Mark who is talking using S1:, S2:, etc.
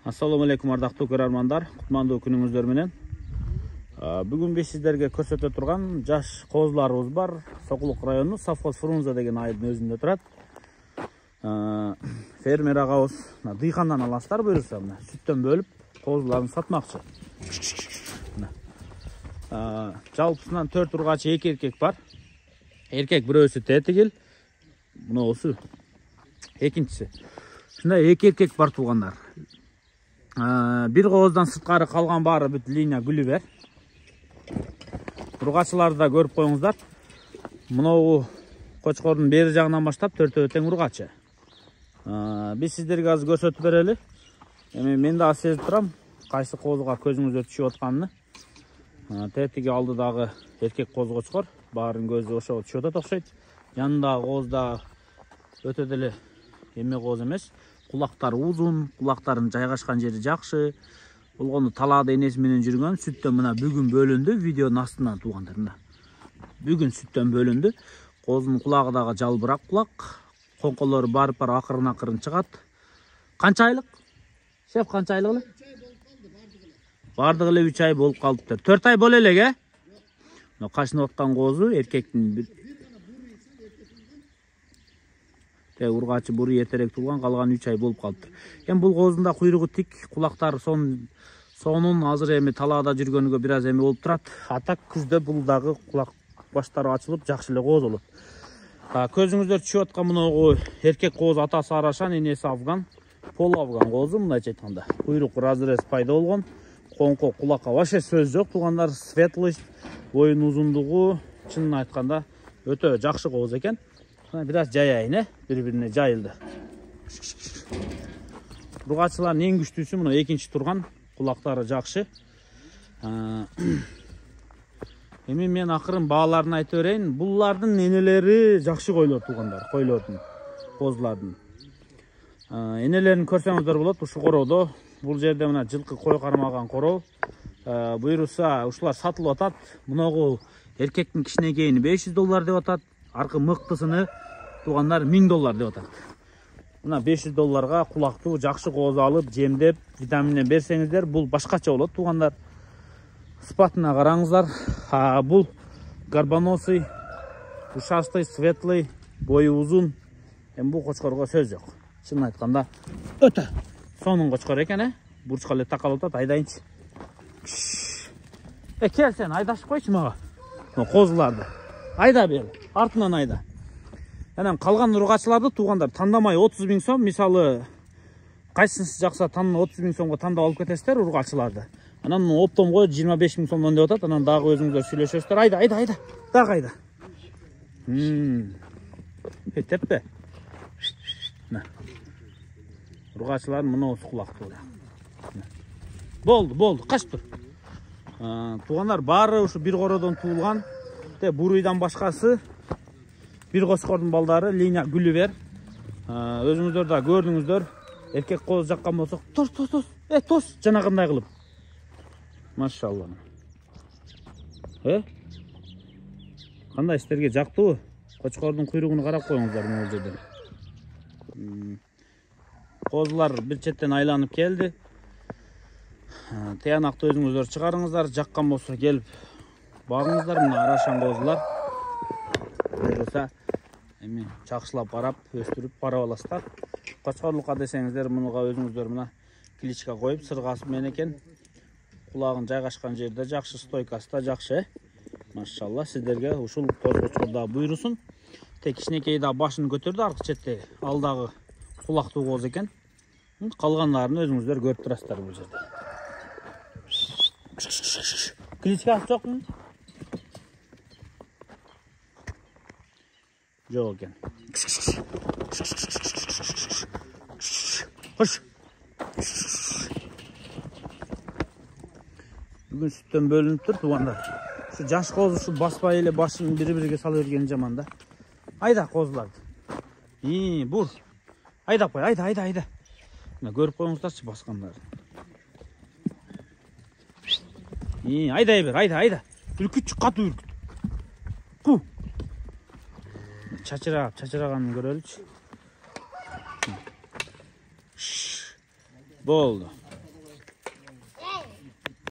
S1: Assalamu alaikum ардактуу көрөрмандар, кутмандуу күнүңүздөр менен. Бүгүн биз сиздерге көрсөтө турган жаш козуларыбыз бар. Сокулук району Совхоз Фрунзе деген айылдын өзүндө турат. Фермер агабыз дыйкандан аласыздар буюрса, сүттөн бөлүп козуларын сатмакчы. Жалпысынан 4 ургачы 2 эркек бар. Эркек бирөөсү тетигил, мыносу экинчиси. Ушундай 2 эркек бар туугандар. Bir qo'zdan sirtqari qolgan bari бүт линия гүлү бер. Ургачыларды да көрүп коюңуздар. Мынау кочкордун бери жагынан баштап төртөө тең ургачы. Биз сиздерге азыр көрсөтүп берели. Эми мен да сезип турам, кайсы козуга көзүңүздөр түшүп атканын. Тетиги алдыдагы эркек коз кочкор, баарын көзү ошого түшүп атат окшойт. Жанындагы коз да өтө деле эме коз эмес. Kulakları uzun, kulakların жайгашкан жери жакшы. Болгону талаада энеси менен жүргөн, сүттөн мына бүгүн бөлүндү, видеонун астынан туугандар мына. Бүгүн сүттөн бөлүндү. Коздун кулагы дагы жалбырак кулак. Коңколору барып акырын чыгат. Канча айлык? Шеф канча айлык эле? Бардыгы эле 3 ай болуп калыптыр. 4 ай боло элек, э? Кашынып аткан козу эркектин ургачы буру етерек туулган, калган 3 ай болуп калыптыр. Эми бул коздун да куйругу тик, кулактары сонун азыр эми талаада жүргөнүгө бир аз эми болуп турат. Атак күздө бул дагы кулак баштары ачылып, жакшы эле коз болот. Көзүңүздөр түшүп аткан мынагу эркек коз атасы арашан, энеси афган, пол афган козу мындайча айтканда. Куйрук разрез пайда болгон. Коңко кулакка вообще сөз жок туугандар, светлый, боюн узундугу чынын айтканда өтө жакшы коз экен. Biraz jayayın, bir-birine jayıldı. Urgачылардын эң күчтүүсү мына экинчи турган, кулактары жакшы. Эми мен акырын бааларын айтып берейин. Булардын энелери жакшы койлор туугандар, койлордун, козулардын. Энелерин көрсөңүздөр болот, ушу короодо. Бул жерде мына жылкы кой кармаган короо. Буйруса ушулар сатылып атат. Мунагу эркектин кичинекейини $500 деп атат. Аркы мыктысыны туугандар $1000 деп атат. Мына $500 кулактуу жакшы коз алып, жемдеп, витаминден берсеңиздер, бул башкача болот туугандар. Спатына караңыздар. Бул горбоносый, ушастый, светлый, бою узун. Эми бул кочкорго сөз жок. Чынын айтканда өтө сонун кочкор экен, э? Бурчка эле такалып атат, айдайынчы. Кел сен айдашып койчу мага. Козуларды. Айда бел, артынан айда. Анан калган ургачыларды туугандар тандамай 30 000 сом, мисалы кайсысы жакса 30 000 сомго тандап алып кетесиздер ургачыларды. Анан оптомго 25 000 сомдон деп атат. Анан дагы өзүңүздөр сүйлөшөсүздөр. Айда. Дагы айда. Теппе. Ургачылар мына кулактуу. Болду, качып тур. Туугандар баары ушу бир короодон туулган. Буруйдан башкасы бир кочкордун балдары линия гүлү бер. Өзүңүздөр да көрдүңүздөр. Эркек коз жаккан болсок, тос жанагындай кылып. Машалла. Кандай сиздерге жактыбы? Кочкордун куйругуну карап коюңуздар могул жерден. Козулар бир четтен айланып келди. Тыянакты өзүңүздөр чыгарыңыздар, жаккан болсо келип багыңыздар, мына арашан козулар. Буюрса эми чакшылап карап, өстүрүп барап аласыздар. Кочкорлукка десеңиздер, мунуга өзүңүздөр мына кличка коюп, сыргасы менен экен. Кулагын жайгашкан жерде жакшы, стойкасы да жакшы. Машалла, сиздерге ушул козгочкор да буйрусун. Тек кичинекей да башын көтөрдү, аркы четте алдагы кулактуу коз экен. Калганларын өзүңүздөр көрүп турасыздар бул жерде. Кличкасы жокму? Жок экен. Кош. Бүгүн сүттөн бөлүнүп тур туугандар. Ушу жаш коз ушу баспай эле башын бири-бириге салып берген жаман да. Айда козуларды. Бур. Айдап кой, айда. Мына көрүп коюңуздарчы баскандарын. Айдай бер, айда. Үркүтчү, катуу үркүт. Ку. Чачыраганын көрөлүчү. Болду.